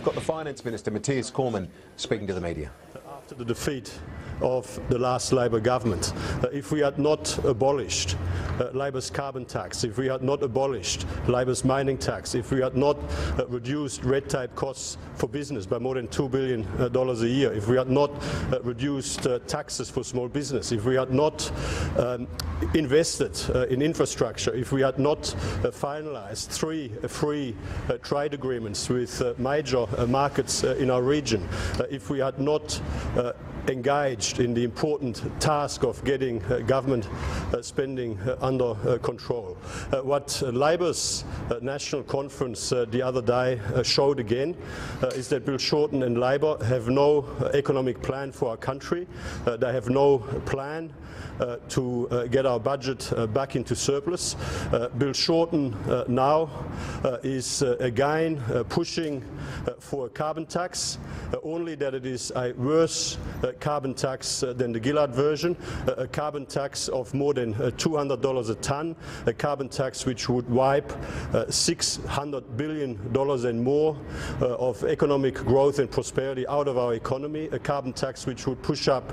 Got the Finance Minister, Matthias Cormann, speaking to the media. After the defeat of the last Labor government, if we had not abolished Labor's carbon tax, if we had not abolished Labor's mining tax, if we had not reduced red tape costs for business by more than $2 billion a year, if we had not reduced taxes for small business, if we had not invested in infrastructure, if we had not finalised 3 free trade agreements with major markets in our region, if we had not engaged in the important task of getting government spending under control. What Labor's National Conference the other day showed again is that Bill Shorten and Labor have no economic plan for our country. They have no plan to get our budget back into surplus. Bill Shorten now is again pushing for a carbon tax, only that it is a worse carbon tax than the Gillard version, a carbon tax of more than $200 a tonne, a carbon tax which would wipe $600 billion and more of economic growth and prosperity out of our economy, a carbon tax which would push up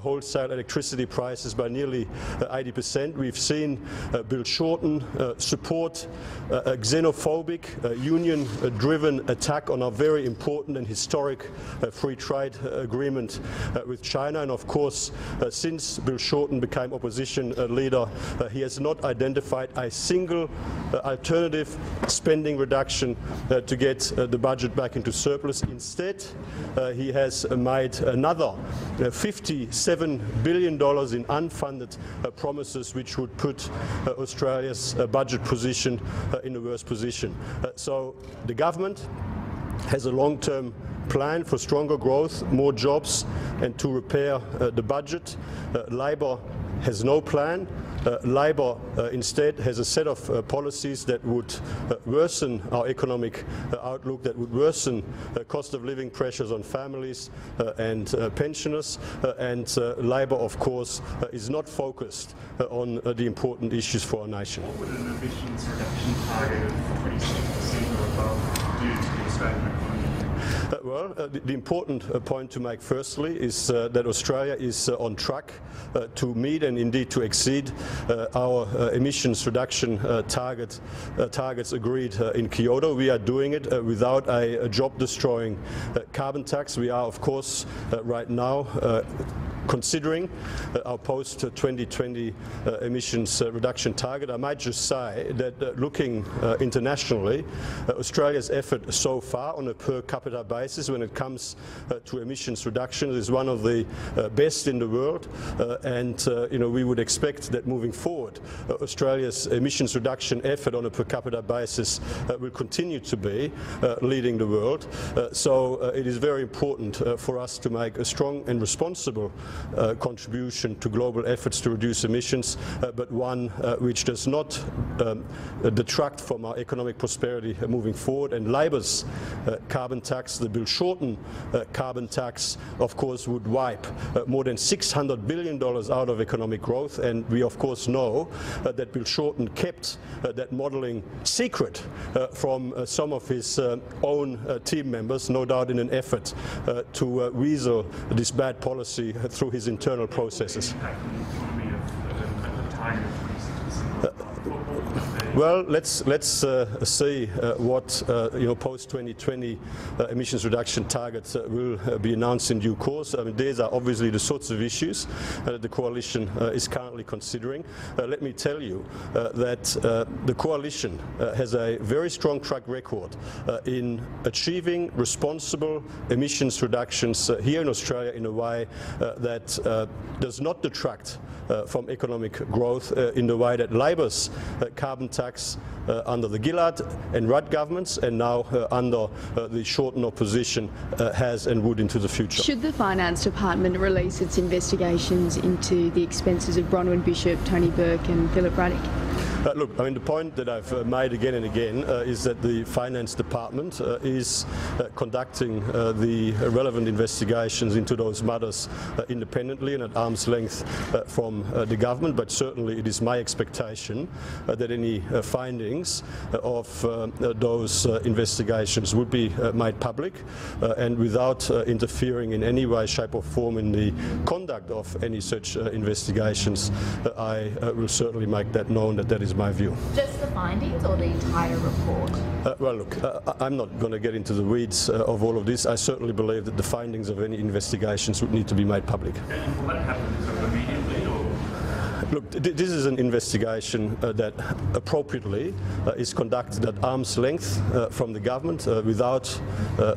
wholesale electricity prices by nearly 80%. We've seen Bill Shorten support a xenophobic, union-driven attack on our very important and historic free trade agreement with China. And of course, since Bill Shorten became opposition leader, he has not identified a single alternative spending reduction to get the budget back into surplus. Instead, he has made another $57 billion in unfunded promises, which would put Australia's budget position in a worse position. So the government has a long-term plan for stronger growth, more jobs, and to repair the budget. Labor has no plan. Labor instead has a set of policies that would worsen our economic outlook, that would worsen cost of living pressures on families and pensioners, and Labor, of course, is not focused on the important issues for our nation. What would an emissions reduction target of 26% or above do to the Australian economy? Well, the important point to make firstly is that Australia is on track to meet and indeed to exceed our emissions reduction targets agreed in Kyoto. We are doing it without a job-destroying carbon tax. We are, of course, right now considering our post-2020 emissions reduction target. I might just say that looking internationally, Australia's effort so far on a per capita basis when it comes to emissions reduction is one of the best in the world, and we would expect that moving forward Australia's emissions reduction effort on a per capita basis will continue to be leading the world. So it is very important for us to make a strong and responsible contribution to global efforts to reduce emissions, but one which does not detract from our economic prosperity moving forward. And Labor's carbon tax, the Bill Shorten carbon tax, of course, would wipe more than $600 billion out of economic growth. And we, of course, know that Bill Shorten kept that modelling secret from some of his own team members, no doubt in an effort to weasel this bad policy through his internal processes. Well, let's see what post-2020 emissions reduction targets will be announced in due course. I mean, these are obviously the sorts of issues that the coalition is currently considering. Let me tell you that the coalition has a very strong track record in achieving responsible emissions reductions here in Australia in a way that does not detract from economic growth in the way that Labor's carbon tax under the Gillard and Rudd governments and now under the Shorten opposition has and would into the future. Should the Finance Department release its investigations into the expenses of Bronwyn Bishop, Tony Burke and Philip Ruddock? Look, I mean, the point that I've made again and again is that the Finance Department is conducting the relevant investigations into those matters independently and at arm's length from the government, but certainly it is my expectation that any findings of those investigations would be made public and without interfering in any way, shape or form in the conduct of any such investigations. I will certainly make that known that that is my view. Just the findings or the entire report? Well, look, I'm not going to get into the weeds of all of this. I certainly believe that the findings of any investigations would need to be made public. And will that happen sort of immediately, or? Look, this is an investigation that appropriately is conducted at arm's length from the government without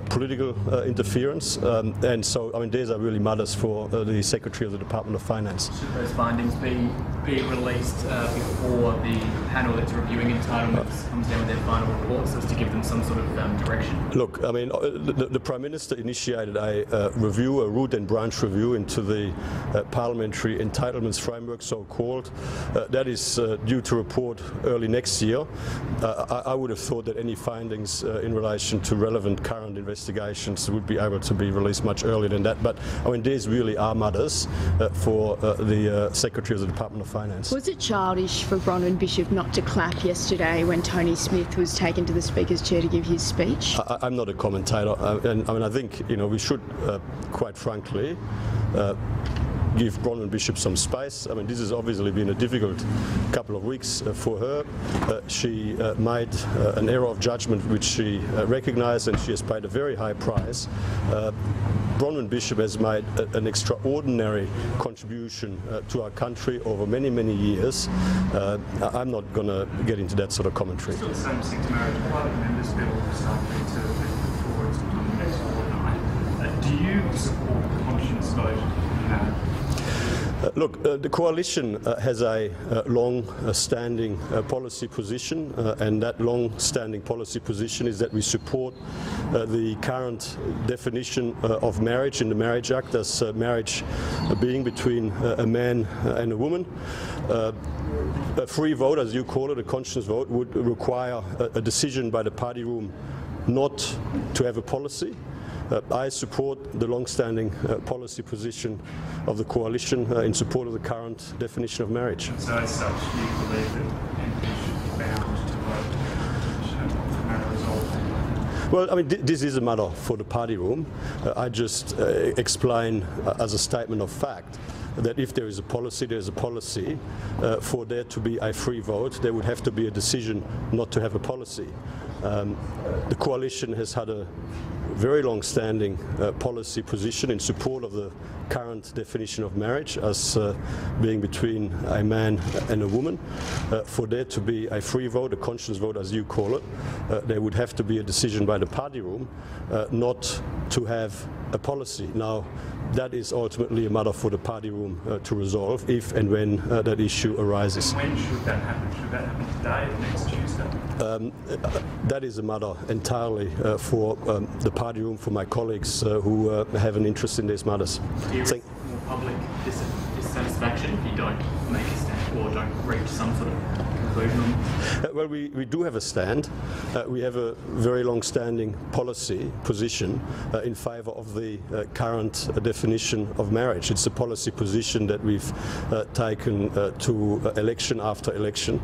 political interference, and so I mean these are really matters for the Secretary of the Department of Finance. Should those findings be released before the panel that's reviewing entitlements comes down with their final report, so as to give them some sort of direction? Look, I mean the Prime Minister initiated a review, a root and branch review into the parliamentary entitlements framework, so-called. That is due to report early next year. I would have thought that any findings in relation to relevant current investigations would be able to be released much earlier than that. But I mean, these really are matters for the Secretary of the Department of Finance. Was it childish for Bronwyn Bishop not to clap yesterday when Tony Smith was taken to the Speaker's chair to give his speech? I'm not a commentator, and I mean I think we should quite frankly give Bronwyn Bishop some space. I mean, this has obviously been a difficult couple of weeks for her. She made an error of judgment which she recognised, and she has paid a very high price. Bronwyn Bishop has made an extraordinary contribution to our country over many, many years. I'm not going to get into that sort of commentary. Still the same-sex marriage private members bill starting to be put forward on the next fortnight. Do you support the conscience vote in that? Look, the coalition has a long-standing policy position, and that long-standing policy position is that we support the current definition of marriage in the Marriage Act as marriage being between a man and a woman. A free vote, as you call it, a conscience vote, would require a decision by the party room not to have a policy. I support the long-standing policy position of the coalition in support of the current definition of marriage. So as such, you believe that MPs should be bound to vote matter resolved? Well, I mean, this is a matter for the party room. I just explain as a statement of fact that if there is a policy, there is a policy. For there to be a free vote, there would have to be a decision not to have a policy. The coalition has had a very long-standing policy position in support of the current definition of marriage as being between a man and a woman. For there to be a free vote, a conscience vote as you call it, there would have to be a decision by the party room not to have a policy. Now, that is ultimately a matter for the party room to resolve if and when that issue arises. And when should that happen? Should that happen today or next Tuesday? That is a matter entirely for the party room, for my colleagues who have an interest in these matters. Do you risk more public dissatisfaction if you don't make a stand or don't reach some sort of conclusion on this? Well, we do have a stand. We have a very long-standing policy position in favour of the current definition of marriage. It's a policy position that we've taken to election after election.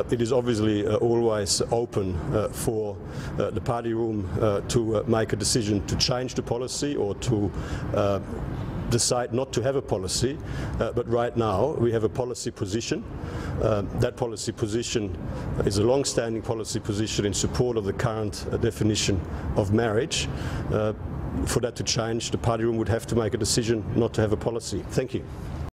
It is obviously always open for the party room to make a decision to change the policy or to decide not to have a policy, but right now we have a policy position. That policy position is a long-standing policy position in support of the current definition of marriage. For that to change, the party room would have to make a decision not to have a policy. Thank you.